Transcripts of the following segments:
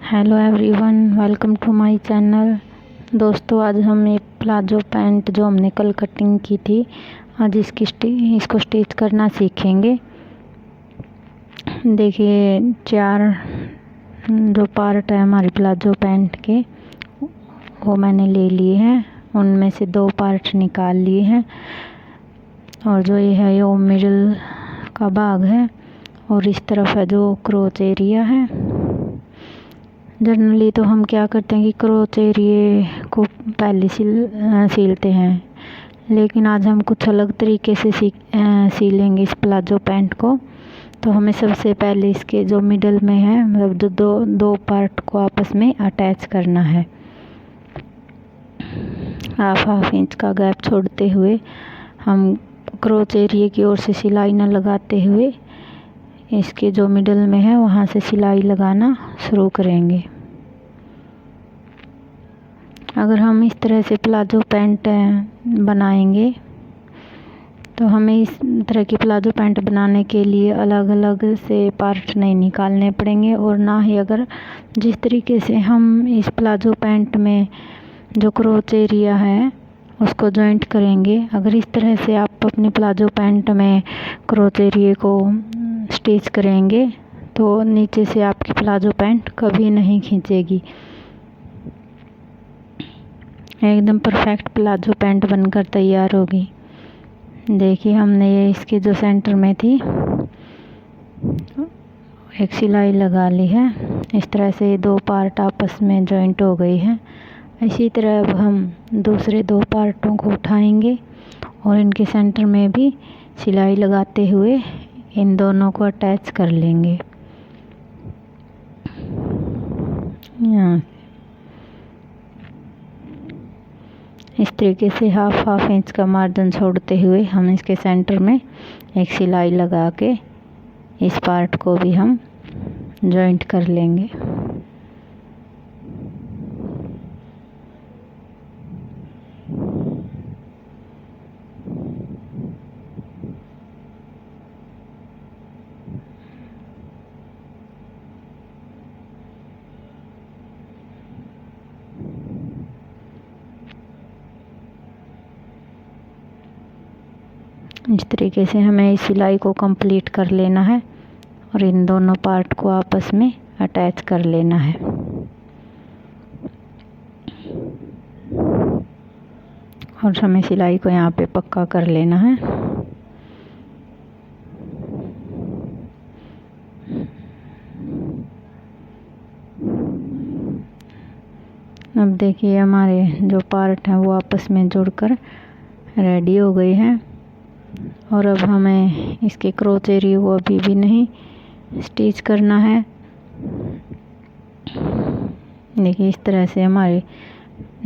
Hello everyone, welcome to my channel. दोस्तों, आज हम एक प्लाजो पैंट जो हमने कल कटिंग की थी, आज इसको स्टिच करना सीखेंगे। देखिए, 4 जो पार्ट है हमारे प्लाजो पैंट के वो मैंने ले लिए हैं। उनमें से 2 पार्ट निकाल लिए हैं और जो ये है ये मिडल का भाग है और इस तरफ है जो क्रोच एरिया है। जनरली तो हम क्या करते हैं कि क्रोच एरिए को पहले सीलते हैं, लेकिन आज हम कुछ अलग तरीके से सीलेंगे इस प्लाजो पैंट को। तो हमें सबसे पहले इसके जो मिडल में है, मतलब जो दो पार्ट को आपस में अटैच करना है। हाफ इंच का गैप छोड़ते हुए हम क्रोच एरिए की ओर से सिलाई न लगाते हुए इसके जो मिडल में है वहाँ से सिलाई लगाना शुरू करेंगे। अगर हम इस तरह से प्लाजो पैंट बनाएंगे तो हमें इस तरह की प्लाजो पैंट बनाने के लिए अलग अलग से पार्ट नहीं निकालने पड़ेंगे, और ना ही अगर जिस तरीके से हम इस प्लाजो पैंट में जो क्रोच एरिया है उसको जॉइंट करेंगे, अगर इस तरह से आप अपनी प्लाजो पैंट में क्रोच एरिया को स्टिच करेंगे तो नीचे से आपकी प्लाजो पैंट कभी नहीं खींचेगी। एकदम परफेक्ट प्लाजो पैंट बनकर तैयार होगी। देखिए, हमने ये इसके जो सेंटर में थी एक सिलाई लगा ली है। इस तरह से 2 पार्ट आपस में जॉइंट हो गई है। इसी तरह अब हम दूसरे 2 पार्टों को उठाएंगे और इनके सेंटर में भी सिलाई लगाते हुए इन दोनों को अटैच कर लेंगे। यहाँ इस तरीके से हाफ इंच का मार्जिन छोड़ते हुए हम इसके सेंटर में एक सिलाई लगा के इस पार्ट को भी हम जॉइंट कर लेंगे। इस तरीके से हमें इस सिलाई को कंप्लीट कर लेना है और इन दोनों पार्ट को आपस में अटैच कर लेना है। और हमें सिलाई को यहाँ पे पक्का कर लेना है। अब देखिए, हमारे जो पार्ट हैं वो आपस में जुड़कर रेडी हो गए हैं और अब हमें इसके क्रोच एरिया को अभी भी नहीं स्टिच करना है। देखिए, इस तरह से हमारे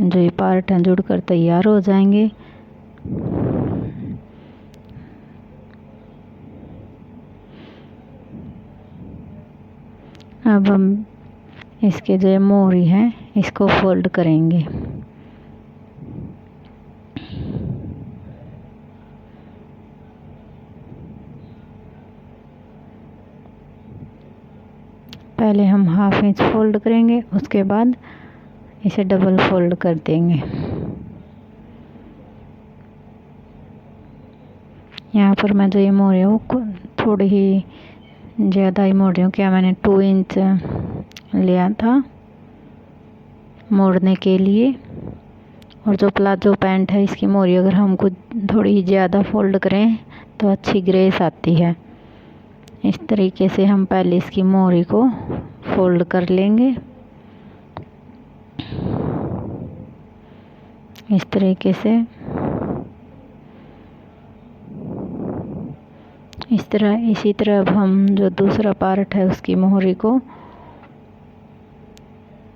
जो ये पार्ट हैं जुड़कर तैयार हो जाएंगे। अब हम इसके जो मोहरी हैं इसको फोल्ड करेंगे। पहले हम हाफ इंच फोल्ड करेंगे, उसके बाद इसे डबल फोल्ड कर देंगे। यहाँ पर मैं जो ये मोड़ रही हूँ थोड़ी ही ज़्यादा ही मोड़ रही हूँ। क्या मैंने 2 इंच लिया था मोड़ने के लिए, और जो प्लाजो पैंट है इसकी मोहरी अगर हम कुछ थोड़ी ज़्यादा फोल्ड करें तो अच्छी ग्रेस आती है। इस तरीके से हम पहले इसकी मोहरी को फोल्ड कर लेंगे। इस तरीके से इसी तरह अब हम जो दूसरा पार्ट है उसकी मोहरी को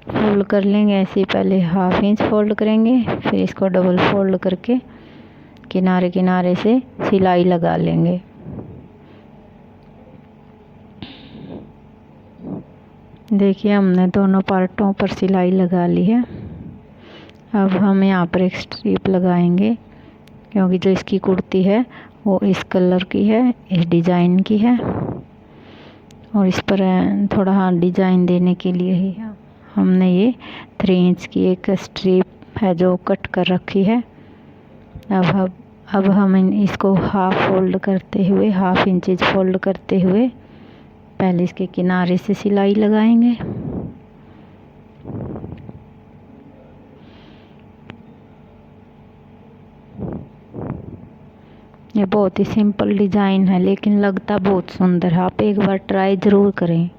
फोल्ड कर लेंगे। ऐसे ही पहले हाफ इंच फोल्ड करेंगे, फिर इसको डबल फोल्ड करके किनारे किनारे से सिलाई लगा लेंगे। देखिए, हमने दोनों पार्टों पर सिलाई लगा ली है। अब हम यहाँ पर एक स्ट्रिप लगाएंगे, क्योंकि जो इसकी कुर्ती है वो इस कलर की है, इस डिज़ाइन की है, और इस पर थोड़ा डिज़ाइन देने के लिए ही हमने ये 3 इंच की एक स्ट्रिप है जो कट कर रखी है। अब हम इसको हाफ फोल्ड करते हुए, हाफ इंचेज फोल्ड करते हुए पहले इसके किनारे से सिलाई लगाएंगे। ये बहुत ही सिंपल डिज़ाइन है लेकिन लगता बहुत सुंदर है। आप एक बार ट्राई ज़रूर करें।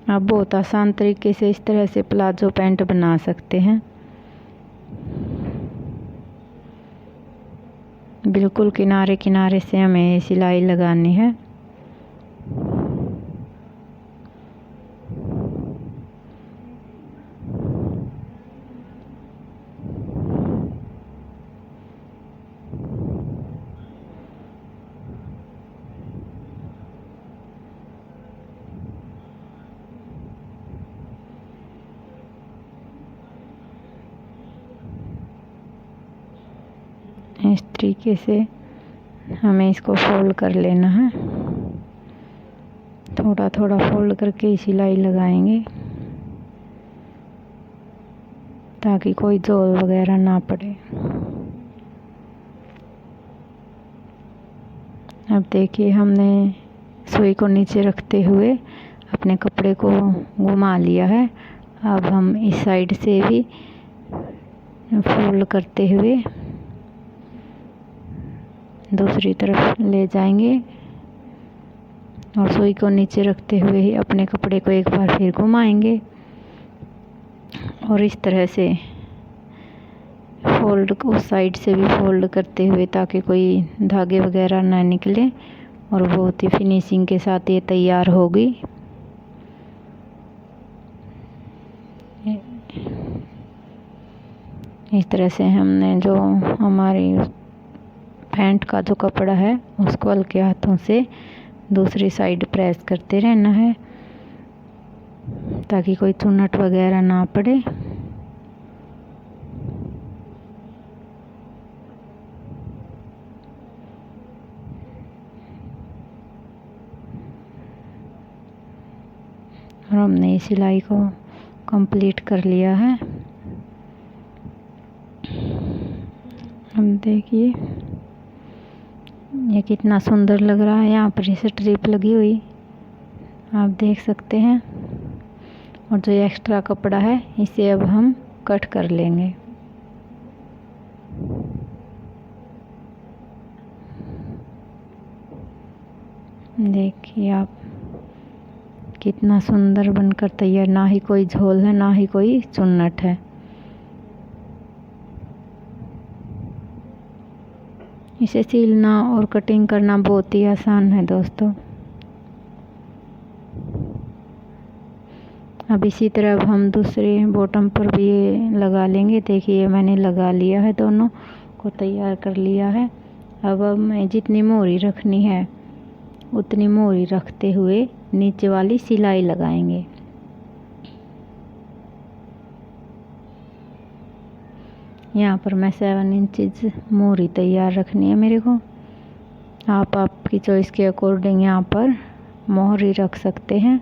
आप बहुत आसान तरीके से इस तरह से प्लाजो पैंट बना सकते हैं। बिल्कुल किनारे किनारे से हमें सिलाई लगानी है। इस तरीके से हमें इसको फोल्ड कर लेना है। थोड़ा थोड़ा फोल्ड करके सिलाई लगाएंगे ताकि कोई जोड़ वगैरह ना पड़े। अब देखिए हमने सुई को नीचे रखते हुए अपने कपड़े को घुमा लिया है। अब हम इस साइड से भी फोल्ड करते हुए दूसरी तरफ ले जाएंगे और सुई को नीचे रखते हुए ही अपने कपड़े को एक बार फिर घुमाएंगे और इस तरह से फोल्ड उस साइड से भी फोल्ड करते हुए ताकि कोई धागे वगैरह ना निकले और बहुत ही फिनिशिंग के साथ ये तैयार होगी। इस तरह से हमने जो हमारी पैंट का जो कपड़ा है उसको हल्के हाथों से दूसरी साइड प्रेस करते रहना है ताकि कोई चुन्नट वगैरह ना पड़े। और हमने इस सिलाई को कंप्लीट कर लिया है। हम देखिए ये कितना सुंदर लग रहा है। यहाँ पर इसे स्ट्रिप लगी हुई आप देख सकते हैं और जो एक्स्ट्रा कपड़ा है इसे अब हम कट कर लेंगे। देखिए आप कितना सुंदर बनकर तैयार, ना ही कोई झोल है ना ही कोई चुन्नट है। इसे सिलना और कटिंग करना बहुत ही आसान है दोस्तों। अब इसी तरह अब हम दूसरे बॉटम पर भी ये लगा लेंगे। देखिए मैंने लगा लिया है, दोनों को तैयार कर लिया है। अब मैं जितनी मोहरी रखनी है उतनी मोहरी रखते हुए नीचे वाली सिलाई लगाएंगे। यहाँ पर मैं 7 इंचेस मोहरी तैयार रखनी है मेरे को। आप आपकी चॉइस के अकॉर्डिंग यहाँ पर मोहरी रख सकते हैं।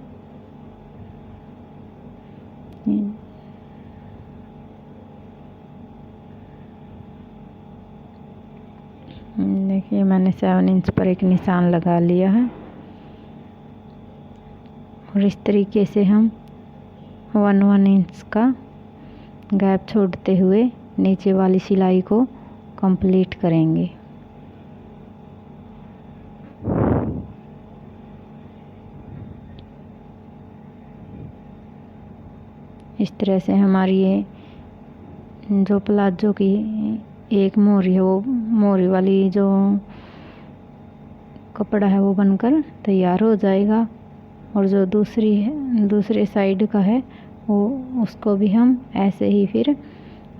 देखिए मैंने 7 इंच पर एक निशान लगा लिया है और इस तरीके से हम 1 इंच का गैप छोड़ते हुए नीचे वाली सिलाई को कंप्लीट करेंगे। इस तरह से हमारी ये जो प्लाजो की एक मोहरी है वो मोहरी वाली जो कपड़ा है वो बनकर तैयार हो जाएगा और जो दूसरे साइड का है वो उसको भी हम ऐसे ही फिर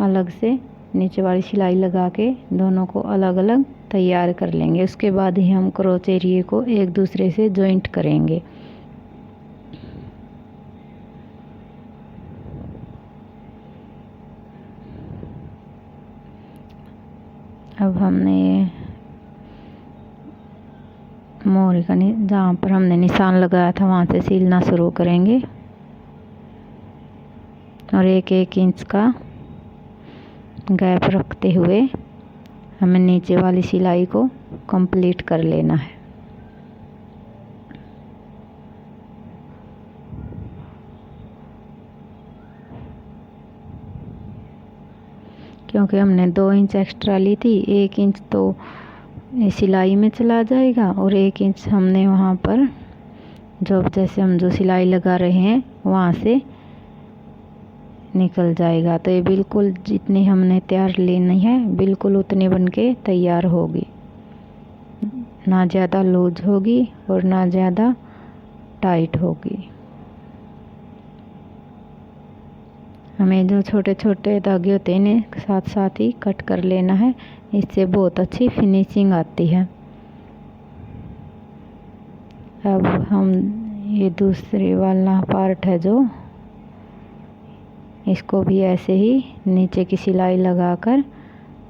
अलग से नीचे वाली सिलाई लगा के दोनों को अलग अलग तैयार कर लेंगे। उसके बाद ही हम क्रोच एरिया को एक दूसरे से जॉइंट करेंगे। अब हमने मोहरी का जहाँ पर हमने निशान लगाया था वहाँ से सिलना शुरू करेंगे और 1-1 इंच का गैप रखते हुए हमें नीचे वाली सिलाई को कंप्लीट कर लेना है। क्योंकि हमने 2 इंच एक्स्ट्रा ली थी, 1 इंच तो सिलाई में चला जाएगा और 1 इंच हमने वहाँ पर जैसे हम जो सिलाई लगा रहे हैं वहाँ से निकल जाएगा। तो ये बिल्कुल जितनी हमने तैयार लेनी है बिल्कुल उतनी बन के तैयार होगी, ना ज़्यादा लूज होगी और ना ज़्यादा टाइट होगी। हमें जो छोटे छोटे धागे होते हैं इन्हें साथ साथ ही कट कर लेना है, इससे बहुत अच्छी फिनिशिंग आती है। अब हम ये दूसरे वाला पार्ट है जो इसको भी ऐसे ही नीचे की सिलाई लगाकर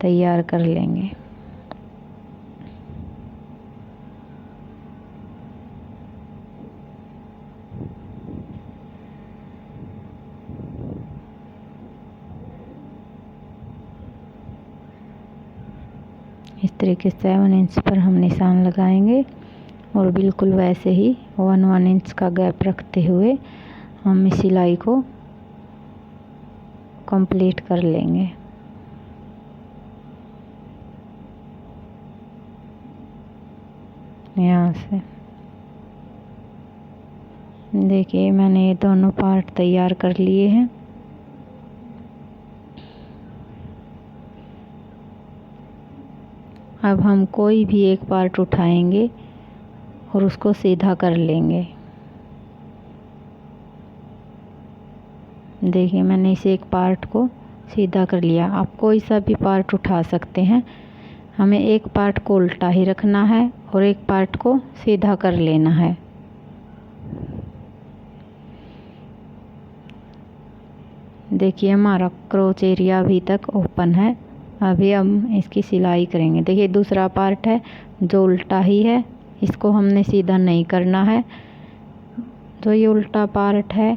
तैयार कर लेंगे। इस तरीके से 7 इंच पर हम निशान लगाएंगे और बिल्कुल वैसे ही 1-1 इंच का गैप रखते हुए हम इस सिलाई को कंप्लीट कर लेंगे। यहाँ से देखिए मैंने ये दोनों पार्ट तैयार कर लिए हैं। अब हम कोई भी एक पार्ट उठाएंगे और उसको सीधा कर लेंगे। देखिए मैंने इस एक पार्ट को सीधा कर लिया। आप कोई सा भी पार्ट उठा सकते हैं, हमें एक पार्ट को उल्टा ही रखना है और एक पार्ट को सीधा कर लेना है। देखिए हमारा क्रोच एरिया अभी तक ओपन है। अभी हम इसकी सिलाई करेंगे। देखिए दूसरा पार्ट है जो उल्टा ही है, इसको हमने सीधा नहीं करना है। जो ये उल्टा पार्ट है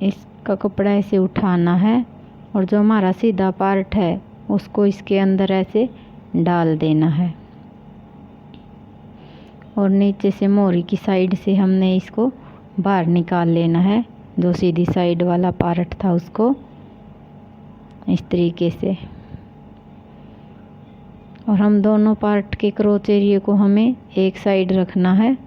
इसका कपड़ा ऐसे उठाना है और जो हमारा सीधा पार्ट है उसको इसके अंदर ऐसे डाल देना है और नीचे से मोहरी की साइड से हमने इसको बाहर निकाल लेना है। जो सीधी साइड वाला पार्ट था उसको इस तरीके से, और हम दोनों पार्ट के क्रोच एरिया को हमें एक साइड रखना है।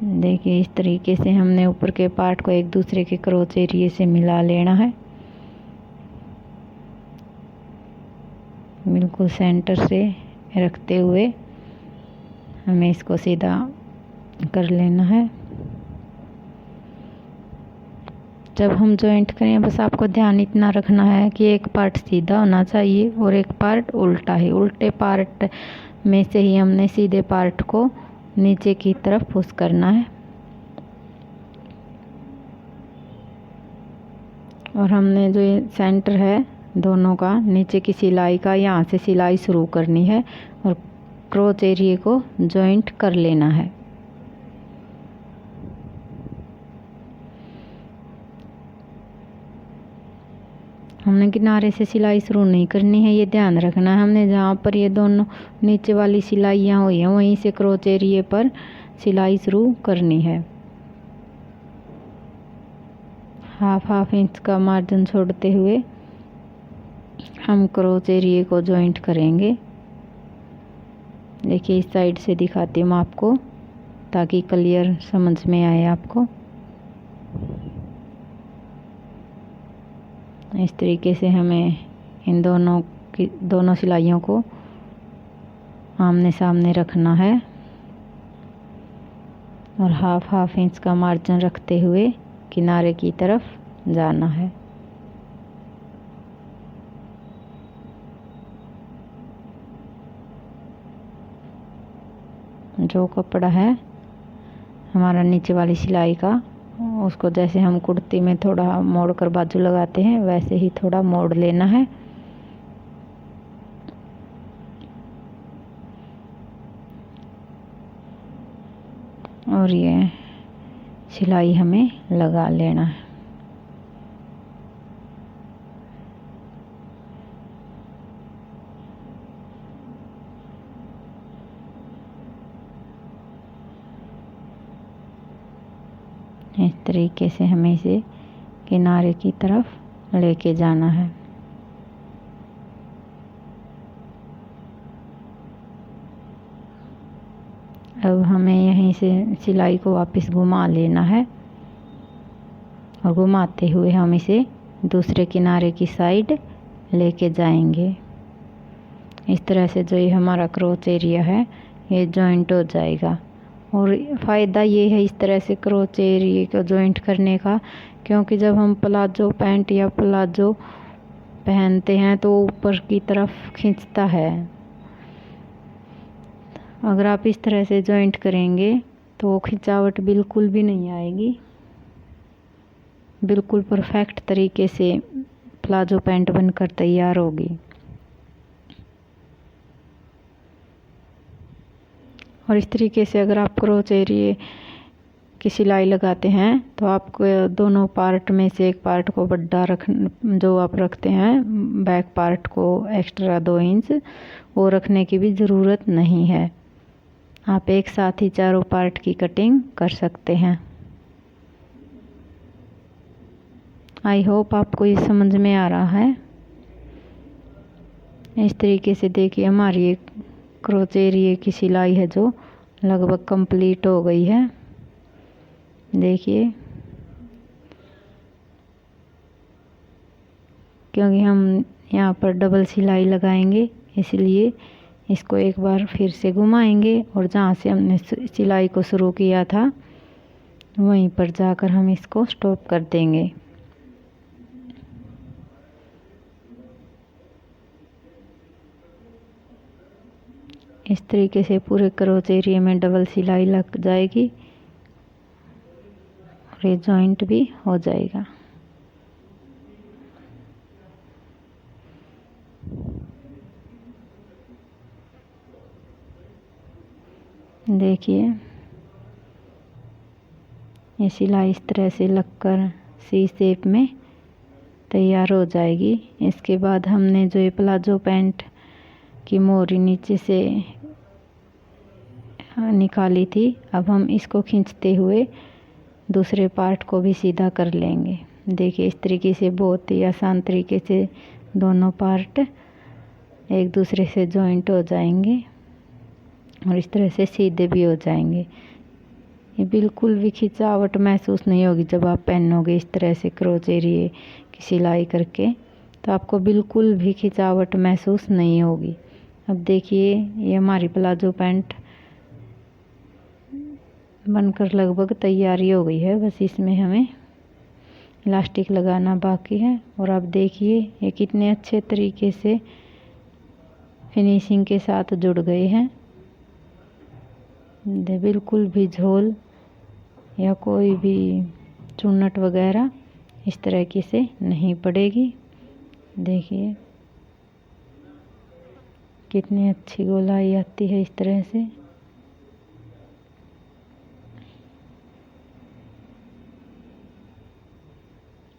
देखिए इस तरीके से हमने ऊपर के पार्ट को एक दूसरे के क्रोच एरिया से मिला लेना है। बिल्कुल सेंटर से रखते हुए हमें इसको सीधा कर लेना है। जब हम जॉइंट करें बस आपको ध्यान इतना रखना है कि एक पार्ट सीधा होना चाहिए और एक पार्ट उल्टा है। उल्टे पार्ट में से ही हमने सीधे पार्ट को नीचे की तरफ पुश करना है और हमने जो ये सेंटर है दोनों का नीचे की सिलाई का यहाँ से सिलाई शुरू करनी है और क्रोच एरिया को जॉइंट कर लेना है। हमने किनारे से सिलाई शुरू नहीं करनी है, ये ध्यान रखना है। हमने जहाँ पर ये दोनों नीचे वाली सिलाइयाँ हुई हैं वहीं से क्रोच एरिया पर सिलाई शुरू करनी है। हाफ इंच का मार्जिन छोड़ते हुए हम क्रोच एरिया को जॉइंट करेंगे। देखिए इस साइड से दिखाती हूँ आपको ताकि क्लियर समझ में आए आपको। इस तरीके से हमें इन दोनों सिलाइयों को आमने सामने रखना है और हाफ इंच का मार्जिन रखते हुए किनारे की तरफ जाना है। जो कपड़ा है हमारा नीचे वाली सिलाई का उसको जैसे हम कुर्ती में थोड़ा मोड़ कर बाजू लगाते हैं वैसे ही थोड़ा मोड़ लेना है और ये सिलाई हमें लगा लेना है। इस तरीके से हमें इसे किनारे की तरफ लेके जाना है। अब हमें यहीं से सिलाई को वापस घुमा लेना है और घुमाते हुए हम इसे दूसरे किनारे की साइड लेके जाएंगे। इस तरह से जो ये हमारा क्रोच एरिया है ये जॉइंट हो जाएगा। और फ़ायदा ये है इस तरह से क्रोच एरिया को जॉइंट करने का, क्योंकि जब हम प्लाजो पैंट या प्लाजो पहनते हैं तो ऊपर की तरफ खींचता है। अगर आप इस तरह से जॉइंट करेंगे तो खिंचावट बिल्कुल भी नहीं आएगी, बिल्कुल परफेक्ट तरीके से प्लाजो पैंट बनकर तैयार होगी। और इस तरीके से अगर आप क्रोच एरिया की सिलाई लगाते हैं तो आपको दोनों पार्ट में से एक पार्ट को बड़ा जो आप रखते हैं बैक पार्ट को एक्स्ट्रा 2 इंच वो रखने की भी ज़रूरत नहीं है। आप एक साथ ही चारों पार्ट की कटिंग कर सकते हैं। आई होप आपको ये समझ में आ रहा है। इस तरीके से देखिए हमारी एक क्रोच एरिया की सिलाई है जो लगभग कंप्लीट हो गई है। देखिए, क्योंकि हम यहाँ पर डबल सिलाई लगाएंगे इसलिए इसको एक बार फिर से घुमाएंगे और जहाँ से हमने सिलाई को शुरू किया था वहीं पर जाकर हम इसको स्टॉप कर देंगे। इस तरीके से पूरे क्रोच एरिया में डबल सिलाई लग जाएगी और ये जॉइंट भी हो जाएगा। देखिए ये सिलाई इस तरह से लगकर सी शेप में तैयार हो जाएगी। इसके बाद हमने जो ये प्लाजो पैंट की मोरी नीचे से निकाली थी, अब हम इसको खींचते हुए दूसरे पार्ट को भी सीधा कर लेंगे। देखिए इस तरीके से बहुत ही आसान तरीके से दोनों पार्ट एक दूसरे से जॉइंट हो जाएंगे और इस तरह से सीधे भी हो जाएंगे। ये बिल्कुल भी खिंचावट महसूस नहीं होगी जब आप पहनोगे इस तरह से क्रोच एरिया की सिलाई करके, तो आपको बिल्कुल भी खिंचावट महसूस नहीं होगी। अब देखिए ये हमारी प्लाजो पैंट बनकर लगभग तैयारी हो गई है, बस इसमें हमें इलास्टिक लगाना बाकी है। और अब देखिए ये कितने अच्छे तरीके से फिनिशिंग के साथ जुड़ गए हैं। बिल्कुल भी झोल या कोई भी चुन्नट वगैरह इस तरह से नहीं पड़ेगी। देखिए कितनी अच्छी गोलाई आती है इस तरह से।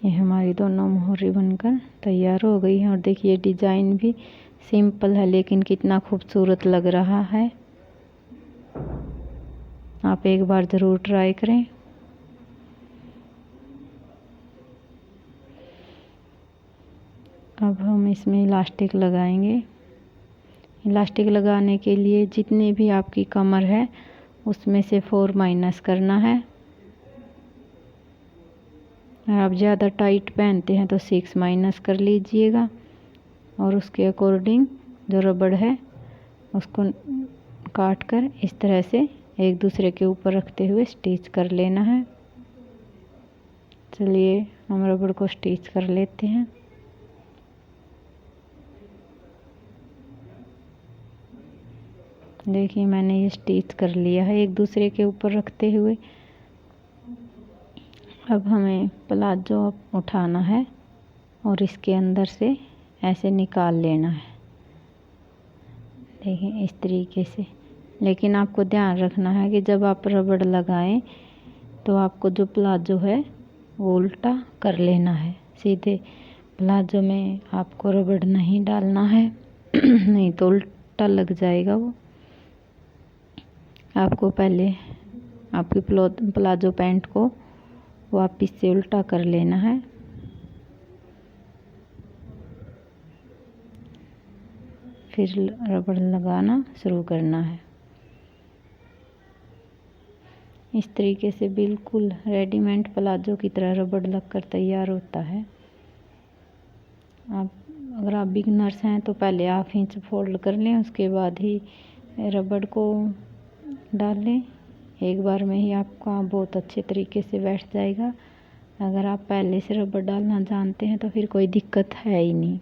ये हमारी दोनों मोहरी बनकर तैयार हो गई है। और देखिए डिज़ाइन भी सिंपल है लेकिन कितना खूबसूरत लग रहा है। आप एक बार ज़रूर ट्राई करें। अब हम इसमें इलास्टिक लगाएंगे। इलास्टिक लगाने के लिए जितनी भी आपकी कमर है उसमें से 4 माइनस करना है। अगर आप ज़्यादा टाइट पहनते हैं तो 6 माइनस कर लीजिएगा और उसके अकॉर्डिंग जो रबड़ है उसको काट कर इस तरह से एक दूसरे के ऊपर रखते हुए स्टिच कर लेना है। चलिए हम रबड़ को स्टिच कर लेते हैं। देखिए मैंने ये स्टिच कर लिया है एक दूसरे के ऊपर रखते हुए। अब हमें प्लाजो उठाना है और इसके अंदर से ऐसे निकाल लेना है। देखिए इस तरीके से लेकिन आपको ध्यान रखना है कि जब आप रबड़ लगाएं तो आपको जो प्लाजो है वो उल्टा कर लेना है। सीधे प्लाजो में आपको रबड़ नहीं डालना है नहीं तो उल्टा लग जाएगा वो। आपको पहले आपकी प्लाजो पैंट को वापस से उल्टा कर लेना है। फिर रबड़ लगाना शुरू करना है। इस तरीके से बिल्कुल रेडीमेड प्लाजो की तरह रबड़ लगकर तैयार होता है। अगर आप बिगनर्स हैं तो पहले 1/2 इंच फोल्ड कर लें, उसके बाद ही रबड़ को डाल लें। एक बार में ही आपका बहुत अच्छे तरीके से बैठ जाएगा। अगर आप पहले से रबड़ डालना जानते हैं तो फिर कोई दिक्कत है ही नहीं।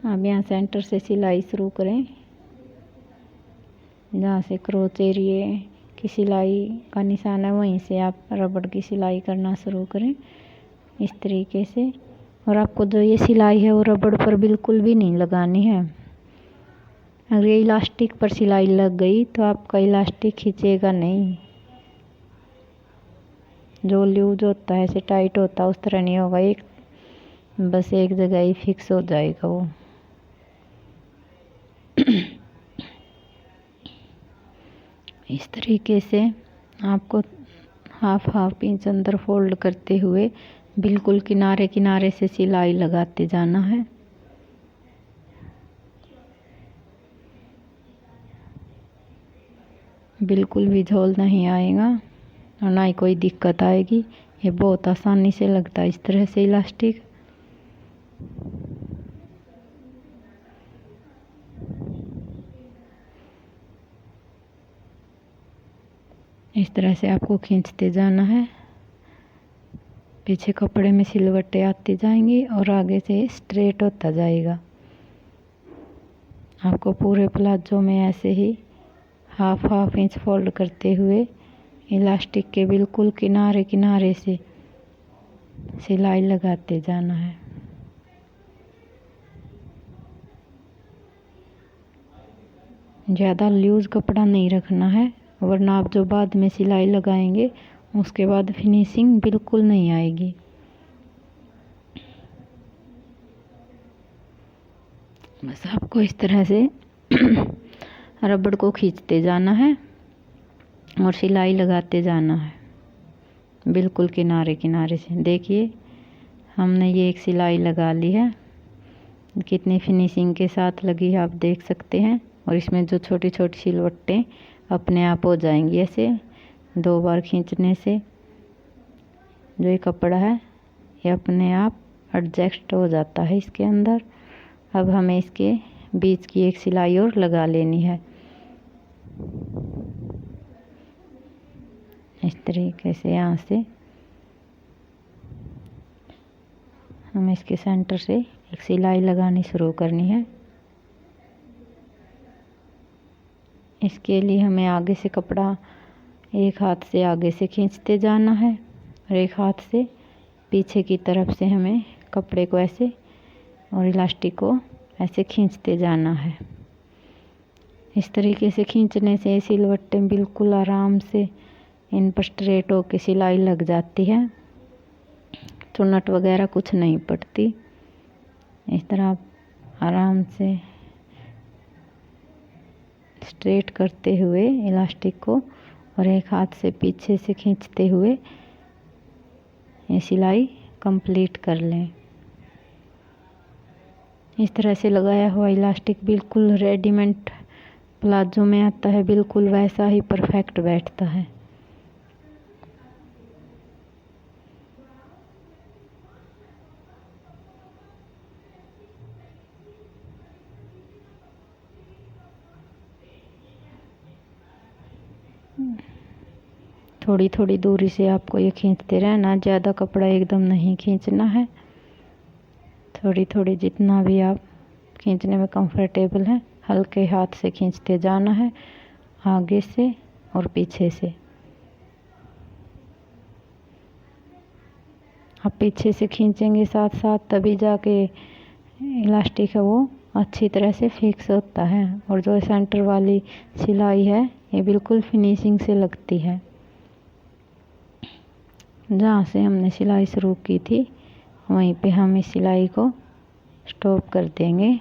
अब यहाँ सेंटर से सिलाई शुरू करें। जहाँ से क्रोच एरिया की सिलाई का निशान है वहीं से आप रबड़ की सिलाई करना शुरू करें इस तरीके से। और आपको जो ये सिलाई है वो रबड़ पर बिल्कुल भी नहीं लगानी है। अगर ये इलास्टिक पर सिलाई लग गई तो आपका इलास्टिक खींचेगा नहीं। जो लूज होता है ऐसे टाइट होता है उस तरह नहीं होगा, बस एक जगह ही फिक्स हो जाएगा वो। इस तरीके से आपको 1/2 इंच अंदर फोल्ड करते हुए बिल्कुल किनारे किनारे से सिलाई लगाते जाना है। बिल्कुल भी झोल नहीं आएगा और ना ही कोई दिक्कत आएगी। ये बहुत आसानी से लगता है इस तरह से इलास्टिक। इस तरह से आपको खींचते जाना है। पीछे कपड़े में सिलवटें आती जाएंगी और आगे से स्ट्रेट होता जाएगा। आपको पूरे प्लाजो में ऐसे ही 1/2 इंच फोल्ड करते हुए इलास्टिक के बिल्कुल किनारे किनारे से सिलाई लगाते जाना है। ज़्यादा लूज कपड़ा नहीं रखना है, वरना आप जो बाद में सिलाई लगाएंगे उसके बाद फिनिशिंग बिल्कुल नहीं आएगी। बस आपको इस तरह से रबड़ को खींचते जाना है और सिलाई लगाते जाना है बिल्कुल किनारे किनारे से। देखिए हमने ये एक सिलाई लगा ली है, कितनी फिनिशिंग के साथ लगी है आप देख सकते हैं। और इसमें जो छोटी छोटी सिलवटें अपने आप हो जाएंगी ऐसे 2 बार खींचने से। जो ये कपड़ा है ये अपने आप एडजस्ट हो जाता है इसके अंदर। अब हमें इसके बीच की एक सिलाई और लगा लेनी है। इस तरीके से यहाँ से हमें इसके सेंटर से एक सिलाई लगानी शुरू करनी है। इसके लिए हमें आगे से कपड़ा एक हाथ से आगे से खींचते जाना है और एक हाथ से पीछे की तरफ से हमें कपड़े को ऐसे और इलास्टिक को ऐसे खींचते जाना है। इस तरीके से खींचने से सिलवटें बिल्कुल आराम से इन पर स्ट्रेट होके सिलाई लग जाती है, चुन्नट वगैरह कुछ नहीं पड़ती। इस तरह आप आराम से स्ट्रेट करते हुए इलास्टिक को और एक हाथ से पीछे से खींचते हुए ये सिलाई कंप्लीट कर लें। इस तरह से लगाया हुआ इलास्टिक बिल्कुल रेडीमेड प्लाजो में आता है, बिल्कुल वैसा ही परफेक्ट बैठता है। थोड़ी थोड़ी दूरी से आपको ये खींचते रहना, ज़्यादा कपड़ा एकदम नहीं खींचना है। थोड़ी थोड़ी जितना भी आप खींचने में कंफर्टेबल है हल्के हाथ से खींचते जाना है, आगे से और पीछे से। आप पीछे से खींचेंगे साथ साथ तभी जाके इलास्टिक है वो अच्छी तरह से फिक्स होता है। और जो सेंटर वाली सिलाई है ये बिल्कुल फिनिशिंग से लगती है। जहाँ से हमने सिलाई शुरू की थी वहीं पे हम इस सिलाई को स्टॉप कर देंगे।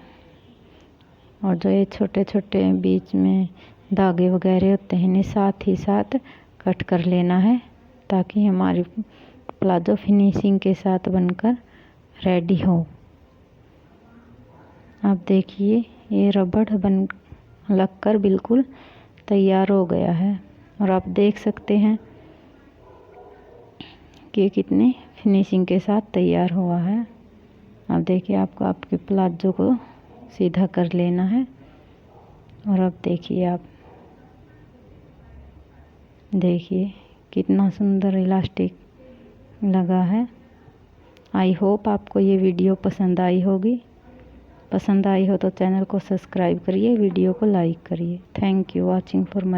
और जो ये छोटे छोटे बीच में धागे वगैरह होते हैं इन्हें साथ ही साथ कट कर लेना है, ताकि हमारी प्लाजो फिनिशिंग के साथ बनकर रेडी हो। अब देखिए ये रबड़ लगकर बिल्कुल तैयार हो गया है। और आप देख सकते हैं कि कितने फिनिशिंग के साथ तैयार हुआ है। अब देखिए आपको आपके प्लाजो को सीधा कर लेना है। और अब देखिए कितना सुंदर इलास्टिक लगा है। आई होप आपको ये वीडियो पसंद आई होगी। पसंद आई हो तो चैनल को सब्सक्राइब करिए, वीडियो को लाइक करिए। Thank you watching for my